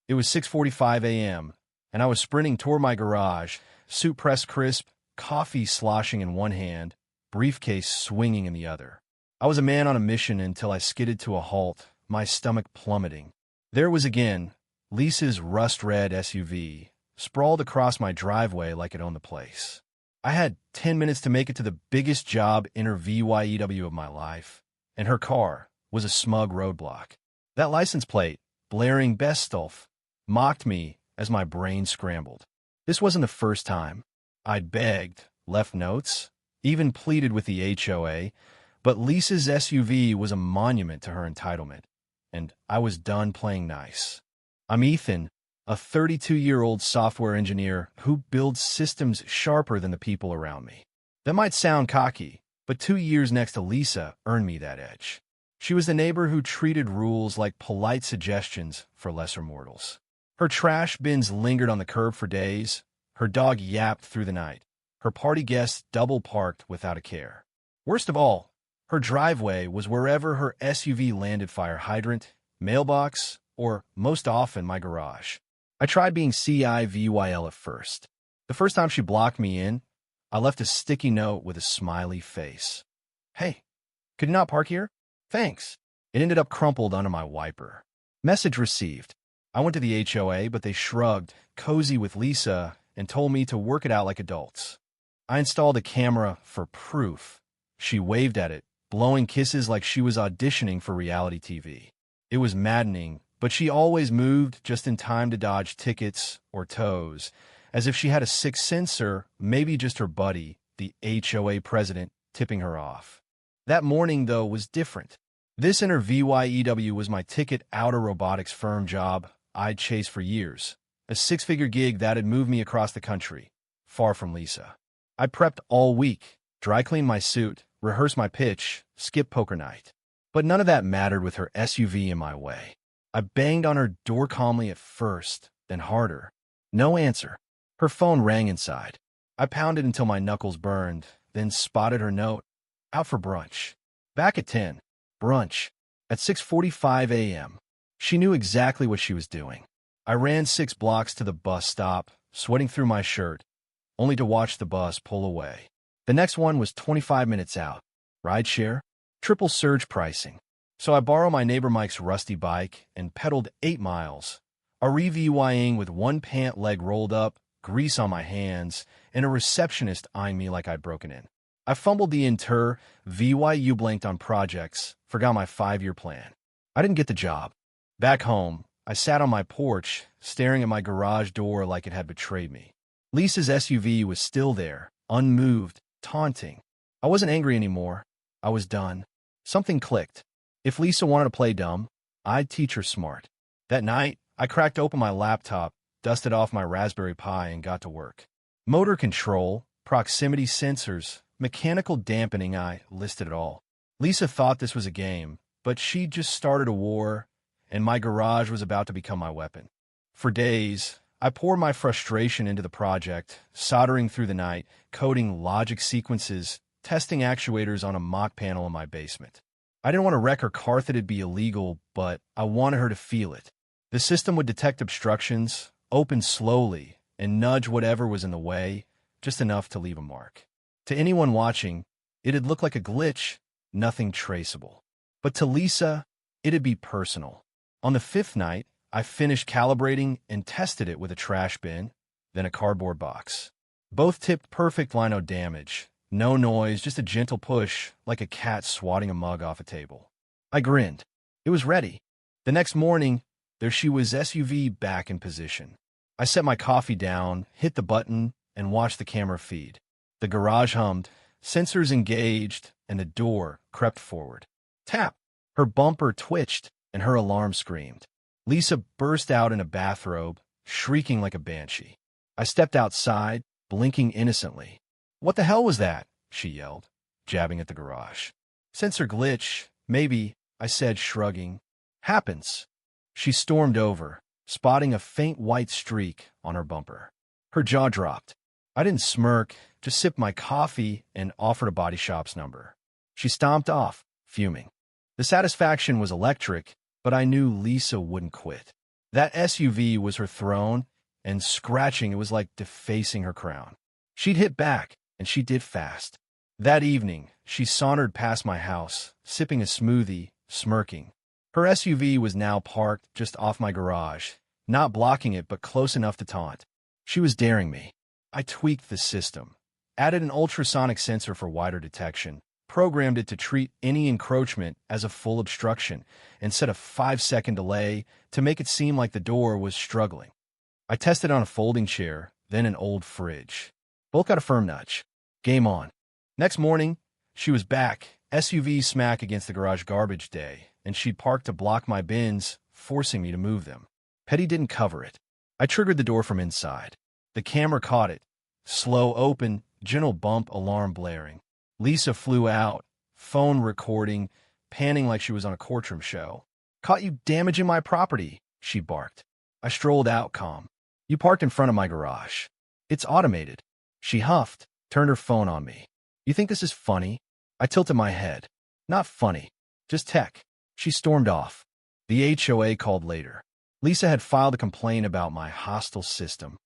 It was 6:45 a.m., and I was sprinting toward my garage, suit pressed crisp, coffee sloshing in one hand, briefcase swinging in the other. I was a man on a mission until I skidded to a halt, my stomach plummeting. There it was again, Lisa's rust-red SUV, sprawled across my driveway like it owned the place. I had 10 minutes to make it to the biggest job interview of my life, and her car was a smug roadblock. That license plate, blaring best stuff, mocked me as my brain scrambled. This wasn't the first time. I'd begged, left notes, even pleaded with the HOA, but Lisa's SUV was a monument to her entitlement, and I was done playing nice. I'm Ethan, a 32-year-old software engineer who builds systems sharper than the people around me. That might sound cocky, but 2 years next to Lisa earned me that edge. She was the neighbor who treated rules like polite suggestions for lesser mortals. Her trash bins lingered on the curb for days, her dog yapped through the night, her party guests double-parked without a care. Worst of all, her driveway was wherever her SUV landed: fire hydrant, mailbox, or, most often, my garage. I tried being civil at first. The first time she blocked me in, I left a sticky note with a smiley face. "Hey, could you not park here? Thanks." It ended up crumpled under my wiper. Message received. I went to the HOA, but they shrugged, cozy with Lisa, and told me to work it out like adults. I installed a camera for proof. She waved at it, blowing kisses like she was auditioning for reality TV. It was maddening, but she always moved just in time to dodge tickets or tows, as if she had a sixth sense or maybe just her buddy, the HOA president, tipping her off. That morning, though, was different. This interview was my ticket out a robotics firm job I'd chased for years, a six-figure gig that had moved me across the country, far from Lisa. I prepped all week, dry-cleaned my suit, rehearsed my pitch, skipped poker night. But none of that mattered with her SUV in my way. I banged on her door calmly at first, then harder. No answer. Her phone rang inside. I pounded until my knuckles burned, then spotted her note. Out for brunch. Back at 10. Brunch. At 6:45 a.m. She knew exactly what she was doing. I ran 6 blocks to the bus stop, sweating through my shirt, only to watch the bus pull away. The next one was 25 minutes out. Rideshare? Triple surge pricing. So I borrowed my neighbor Mike's rusty bike and pedaled 8 miles, reviewing with one pant leg rolled up, grease on my hands, and a receptionist eyeing me like I'd broken in. I fumbled the interview, blanked on projects, forgot my 5-year plan. I didn't get the job. Back home, I sat on my porch, staring at my garage door like it had betrayed me. Lisa's SUV was still there, unmoved, taunting. I wasn't angry anymore. I was done. Something clicked. If Lisa wanted to play dumb, I'd teach her smart. That night, I cracked open my laptop, dusted off my Raspberry Pi, and got to work. Motor control, proximity sensors, mechanical dampening, I listed it all. Lisa thought this was a game, but she'd just started a war, and my garage was about to become my weapon. For days, I poured my frustration into the project, soldering through the night, coding logic sequences, testing actuators on a mock panel in my basement. I didn't want to wreck her car that it'd be illegal, but I wanted her to feel it. The system would detect obstructions, open slowly, and nudge whatever was in the way, just enough to leave a mark. To anyone watching, it'd look like a glitch, nothing traceable. But to Lisa, it'd be personal. On the 5th night, I finished calibrating and tested it with a trash bin, then a cardboard box. Both tipped perfect, lino damage. No noise, just a gentle push, like a cat swatting a mug off a table. I grinned. It was ready. The next morning, there she was, SUV back in position. I set my coffee down, hit the button, and watched the camera feed. The garage hummed, sensors engaged, and the door crept forward. Tap! Her bumper twitched, and her alarm screamed. Lisa burst out in a bathrobe, shrieking like a banshee. I stepped outside, blinking innocently. "What the hell was that?" she yelled, jabbing at the garage. "Sensor glitch, maybe," I said, shrugging. "Happens." She stormed over, spotting a faint white streak on her bumper. Her jaw dropped. I didn't smirk, just sipped my coffee and offered a body shop's number. She stomped off, fuming. The satisfaction was electric, but I knew Lisa wouldn't quit. That SUV was her throne, and scratching it was like defacing her crown. She'd hit back, and she did fast. That evening, she sauntered past my house, sipping a smoothie, smirking. Her SUV was now parked just off my garage, not blocking it but close enough to taunt. She was daring me. I tweaked the system, added an ultrasonic sensor for wider detection, programmed it to treat any encroachment as a full obstruction, and set a 5-second delay to make it seem like the door was struggling. I tested on a folding chair, then an old fridge. Both got a firm nudge. Game on. Next morning, she was back, SUV smack against the garage garbage day, and she'd parked to block my bins, forcing me to move them. Petty didn't cover it. I triggered the door from inside. The camera caught it. Slow open, gentle bump, alarm blaring. Lisa flew out, phone recording, panning like she was on a courtroom show. "Caught you damaging my property," she barked. I strolled out calm. "You parked in front of my garage. It's automated." She huffed, turned her phone on me. "You think this is funny?" I tilted my head. "Not funny. Just tech." She stormed off. The HOA called later. Lisa had filed a complaint about my hostile system.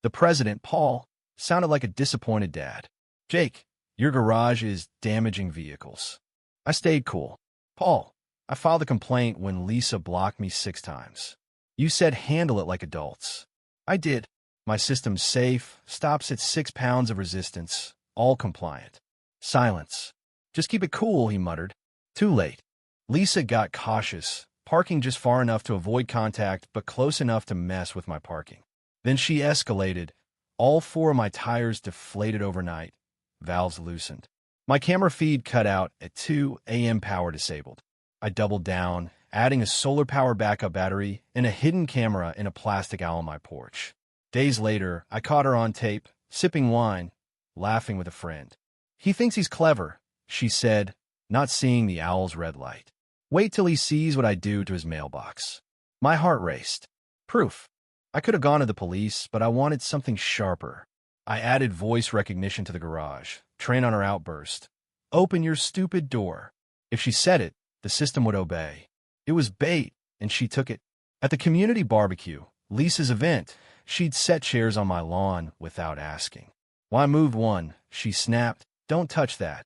The president, Paul, sounded like a disappointed dad. "Jake, your garage is damaging vehicles." I stayed cool. "Paul, I filed a complaint when Lisa blocked me 6 times. You said handle it like adults." I did. My system's safe, stops at 6 pounds of resistance, all compliant. Silence. "Just keep it cool," he muttered. Too late. Lisa got cautious, parking just far enough to avoid contact but close enough to mess with my parking. Then she escalated. All 4 of my tires deflated overnight. Valves loosened. My camera feed cut out at 2 a.m. power disabled. I doubled down, adding a solar power backup battery and a hidden camera in a plastic owl on my porch. Days later, I caught her on tape, sipping wine, laughing with a friend. "He thinks he's clever," she said, not seeing the owl's red light. "Wait till he sees what I do to his mailbox." My heart raced. Proof. I could have gone to the police, but I wanted something sharper. I added voice recognition to the garage, train on her outburst. "Open your stupid door." If she said it, the system would obey. It was bait, and she took it. At the community barbecue, Lisa's event, she'd set chairs on my lawn without asking. When I moved one, she snapped, "Don't touch that."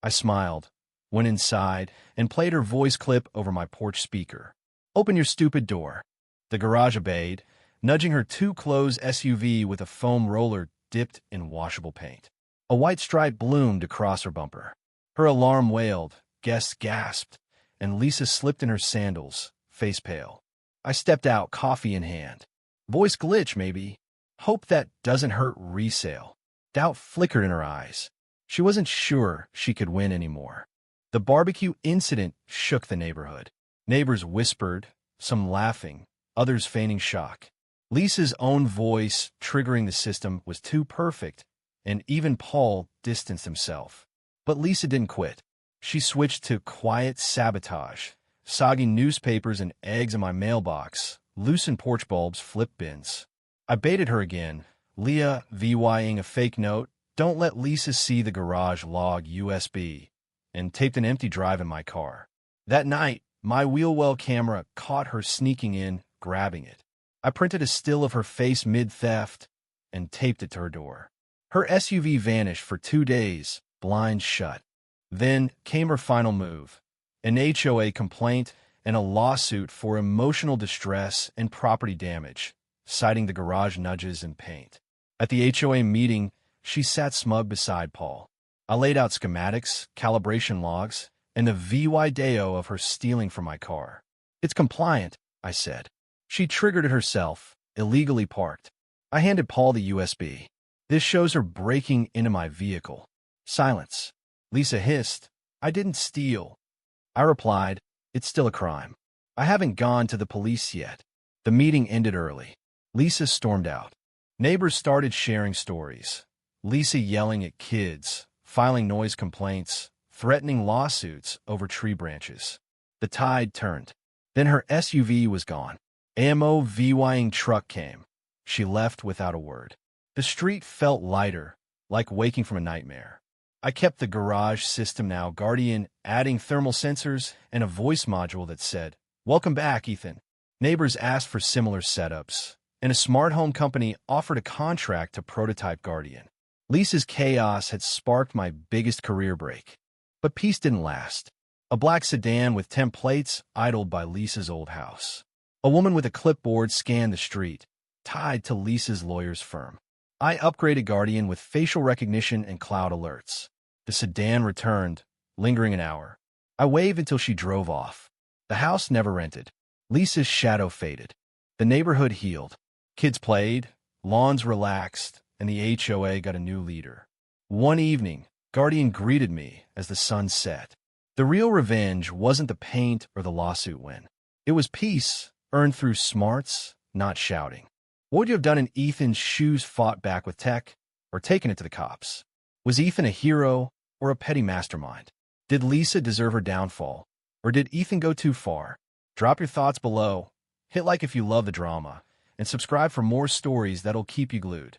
I smiled, went inside, and played her voice clip over my porch speaker. "Open your stupid door." The garage obeyed, nudging her too-close SUV with a foam roller dipped in washable paint. A white stripe bloomed across her bumper. Her alarm wailed, guests gasped, and Lisa slipped in her sandals, face pale. I stepped out, coffee in hand. Voice glitch, maybe. Hope that doesn't hurt resale. Doubt flickered in her eyes. She wasn't sure she could win anymore. The barbecue incident shook the neighborhood. Neighbors whispered, some laughing, others feigning shock. Lisa's own voice triggering the system was too perfect, and even Paul distanced himself. But Lisa didn't quit. She switched to quiet sabotage, soggy newspapers and eggs in my mailbox, loosened porch bulbs, flip bins. I baited her again, Leah VYing a fake note, "Don't let Lisa see the garage log USB," and taped an empty drive in my car. That night, my wheel well camera caught her sneaking in, grabbing it. I printed a still of her face mid-theft and taped it to her door. Her SUV vanished for 2 days, blinds shut. Then came her final move, an HOA complaint and a lawsuit for emotional distress and property damage, citing the garage nudges and paint. At the HOA meeting, she sat smug beside Paul. I laid out schematics, calibration logs, and the VY Deo of her stealing from my car. "It's compliant," I said. She triggered it herself, illegally parked. I handed Paul the USB. "This shows her breaking into my vehicle." Silence. Lisa hissed, "I didn't steal." I replied, "It's still a crime. I haven't gone to the police yet." The meeting ended early. Lisa stormed out. Neighbors started sharing stories. Lisa yelling at kids, filing noise complaints, threatening lawsuits over tree branches. The tide turned. Then her SUV was gone. AMO VYing truck came. She left without a word. The street felt lighter, like waking from a nightmare. I kept the garage system now Guardian, adding thermal sensors and a voice module that said, "Welcome back, Ethan." Neighbors asked for similar setups, and a smart home company offered a contract to prototype Guardian. Lisa's chaos had sparked my biggest career break. But peace didn't last. A black sedan with templates idled by Lisa's old house. A woman with a clipboard scanned the street, tied to Lisa's lawyer's firm. I upgraded Guardian with facial recognition and cloud alerts. The sedan returned, lingering an hour. I waved until she drove off. The house never rented. Lisa's shadow faded. The neighborhood healed. Kids played, lawns relaxed, and the HOA got a new leader. One evening, Guardian greeted me as the sun set. The real revenge wasn't the paint or the lawsuit win. It was peace, earned through smarts, not shouting. What would you have done if Ethan's shoes fought back with tech, or taken it to the cops? Was Ethan a hero or a petty mastermind? Did Lisa deserve her downfall, or did Ethan go too far? Drop your thoughts below, hit like if you love the drama, and subscribe for more stories that'll keep you glued.